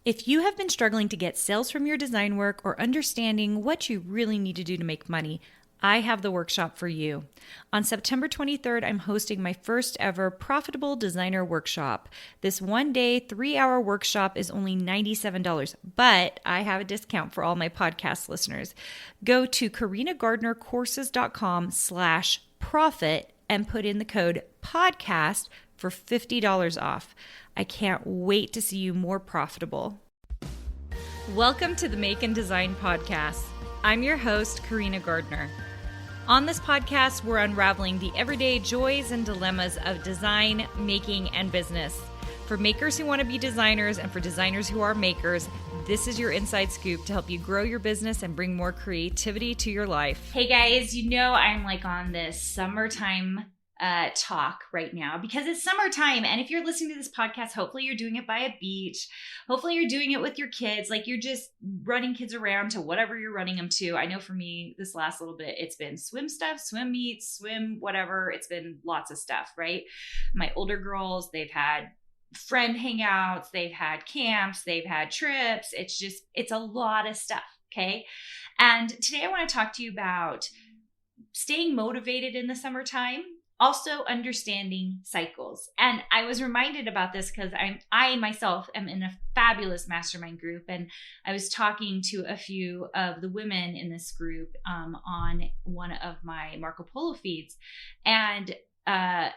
If you have been struggling to get sales from your design work or understanding what you really need to do to make money, I have the workshop for you. On September 23rd, I'm hosting my first ever Profitable Designer Workshop. This 1-day, 3-hour workshop is only $97, but I have a discount for all my podcast listeners. Go to carinagardnercourses.com/profit and put in the code podcast for $50 off. I can't wait to see you more profitable. Welcome to the Make and Design Podcast. I'm your host, Carina Gardner. On this podcast, we're unraveling the everyday joys and dilemmas of design, making, and business. For makers who want to be designers and for designers who are makers, this is your inside scoop to help you grow your business and bring more creativity to your life. Hey guys, you know I'm like on this summertime talk right now because it's summertime. And if you're listening to this podcast, hopefully you're doing it by a beach. Hopefully you're doing it with your kids. Like you're just running kids around to whatever you're running them to. I know for me, this last little bit, it's been swim stuff, swim meets, swim, whatever. It's been lots of stuff, right? My older girls, they've had friend hangouts, they've had camps, they've had trips. It's a lot of stuff. Okay. And today I want to talk to you about staying motivated in the summertime. Also understanding cycles. And I was reminded about this because I myself am in a fabulous mastermind group. And I was talking to a few of the women in this group on one of my Marco Polo feeds. And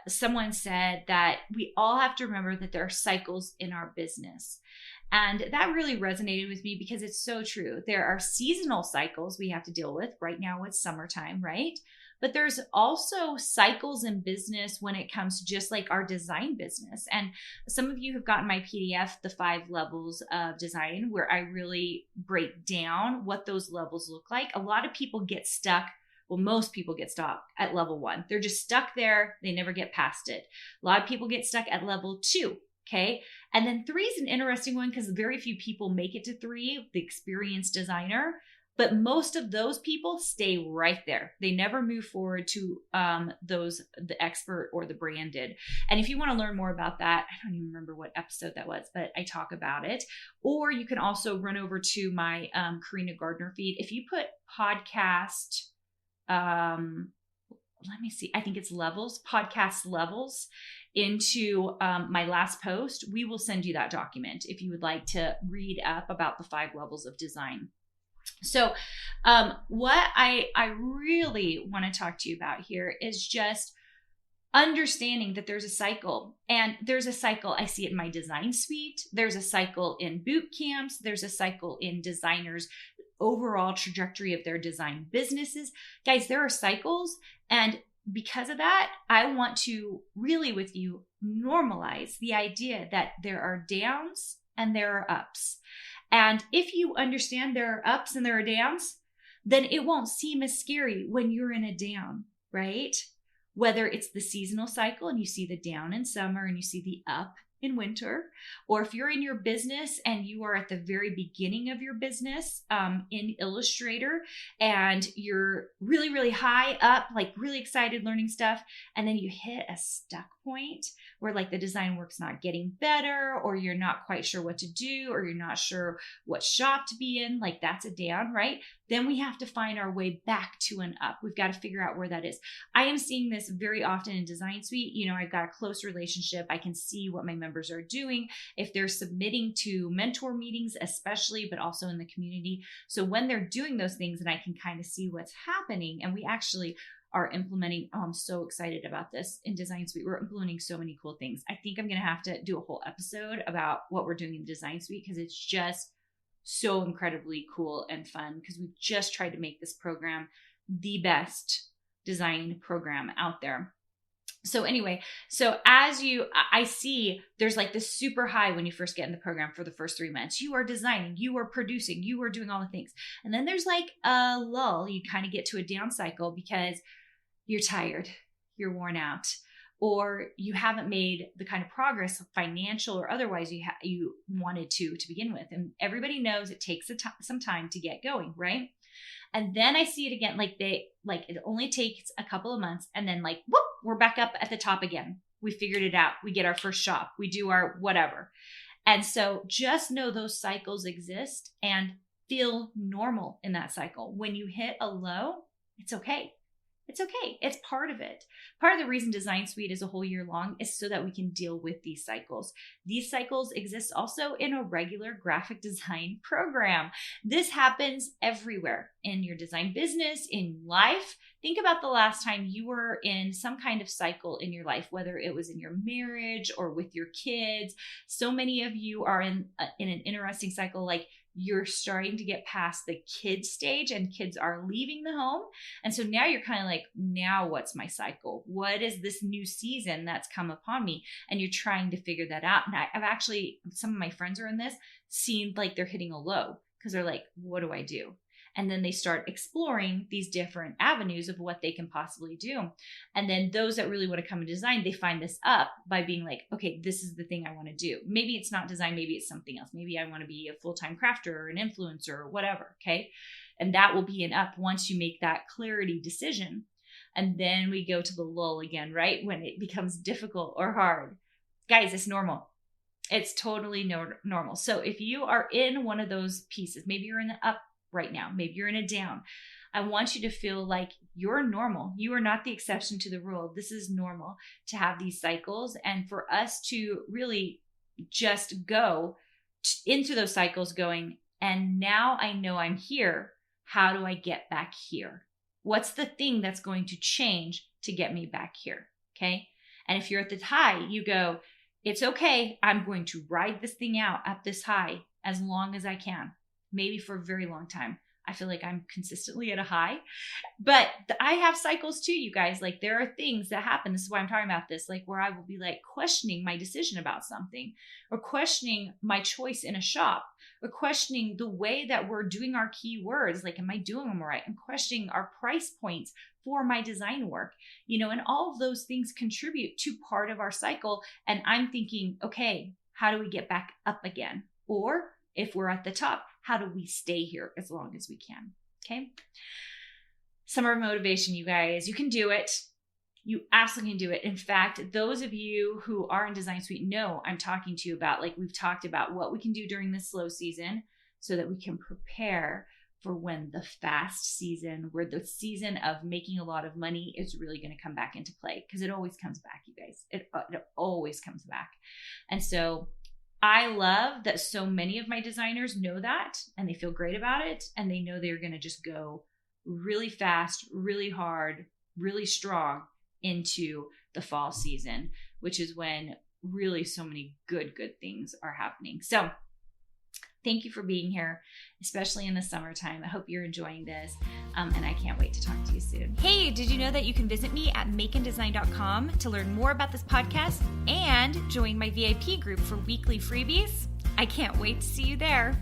someone said that we all have to remember that there are cycles in our business. And that really resonated with me because it's so true. There are seasonal cycles we have to deal with. Right now it's summertime, right? But there's also cycles in business when it comes to just like our design business. And some of you have gotten my PDF, The 5 Levels of Design, where I really break down what those levels look like. A lot of people get stuck. Well, most people get stuck at level 1. They're just stuck there. They never get past it. A lot of people get stuck at level 2. Okay. And then 3 is an interesting one because very few people make it to 3, the experienced designer. But most of those people stay right there. They never move forward to the expert or the branded. And if you want to learn more about that, I don't even remember what episode that was, but I talk about it. Or you can also run over to my Carina Gardner feed. If you put podcast, let me see, I think it's levels, podcast levels into my last post, we will send you that document if you would like to read up about the 5 levels of design. So what I really want to talk to you about here is just understanding that there's a cycle, and there's a cycle. I see it in my design suite. There's a cycle in boot camps. There's a cycle in designers' overall trajectory of their design businesses. Guys, there are cycles. And because of that, I want to really with you normalize the idea that there are downs and there are ups. And if you understand there are ups and there are downs, then it won't seem as scary when you're in a down, right? Whether it's the seasonal cycle and you see the down in summer and you see the up in winter, or if you're in your business and you are at the very beginning of your business in Illustrator and you're really, really high up, like really excited learning stuff, and then you hit a stuck point where like the design work's not getting better, or you're not quite sure what to do, or you're not sure what shop to be in, like that's a down, right? Then we have to find our way back to an up. We've got to figure out where that is. I am seeing this very often in Design Suite. You know, I've got a close relationship. I can see what my members are doing, if they're submitting to mentor meetings, especially, but also in the community. So when they're doing those things, and I can kind of see what's happening, and we actually are implementing, oh, I'm so excited about this in Design Suite. We're implementing so many cool things. I think I'm going to have to do a whole episode about what we're doing in Design Suite because it's just so incredibly cool and fun because we've just tried to make this program the best design program out there. So anyway, so I see there's like this super high when you first get in the program for the first 3 months. You are designing, you are producing, you are doing all the things. And then there's like a lull. You kind of get to a down cycle because you're tired, you're worn out, or you haven't made the kind of progress, financial or otherwise, you wanted to begin with. And everybody knows it takes some time to get going, right? And then I see it again, it only takes a couple of months, and then like, whoop, we're back up at the top again. We figured it out. We get our first shop. We do our whatever. And so just know those cycles exist and feel normal in that cycle. When you hit a low, it's okay. It's okay. It's part of it. Part of the reason Design Suite is a whole year long is so that we can deal with these cycles. These cycles exist also in a regular graphic design program. This happens everywhere in your design business, in life. Think about the last time you were in some kind of cycle in your life, whether it was in your marriage or with your kids. So many of you are in an interesting cycle, like you're starting to get past the kids stage and kids are leaving the home. And so now you're kind of like, now what's my cycle? What is this new season that's come upon me? And you're trying to figure that out. And I've actually, some of my friends are in this, seemed like they're hitting a low because they're like, what do I do? And then they start exploring these different avenues of what they can possibly do. And then those that really want to come in design, they find this up by being like, okay, this is the thing I want to do. Maybe it's not design, maybe it's something else. Maybe I want to be a full-time crafter or an influencer or whatever, okay? And that will be an up once you make that clarity decision. And then we go to the lull again, right? When it becomes difficult or hard. Guys, it's normal. It's totally normal. So if you are in one of those pieces, maybe you're in the up right now, maybe you're in a down, I want you to feel like you're normal. You are not the exception to the rule. This is normal to have these cycles, and for us to really just go into those cycles going, and now I know I'm here. How do I get back here? What's the thing that's going to change to get me back here? Okay. And if you're at the high, you go, it's okay. I'm going to ride this thing out at this high as long as I can. Maybe for a very long time. I feel like I'm consistently at a high, but I have cycles too, you guys. Like there are things that happen. This is why I'm talking about this, like where I will be like questioning my decision about something, or questioning my choice in a shop, or questioning the way that we're doing our keywords. Like, am I doing them right? And questioning our price points for my design work, and all of those things contribute to part of our cycle. And I'm thinking, okay, how do we get back up again? Or if we're at the top, how do we stay here as long as we can? Okay. Summer motivation, you guys, you can do it. You absolutely can do it. In fact, those of you who are in Design Suite know I'm talking to you about, like we've talked about what we can do during the slow season so that we can prepare for when the fast season, where the season of making a lot of money is really going to come back into play, because it always comes back, you guys. It always comes back. And so I love that so many of my designers know that, and they feel great about it, and they know they're going to just go really fast, really hard, really strong into the fall season, which is when really so many good things are happening. So thank you for being here, especially in the summertime. I hope you're enjoying this, and I can't wait to talk to you soon. Hey, did you know that you can visit me at makeanddesign.com to learn more about this podcast and join my VIP group for weekly freebies? I can't wait to see you there.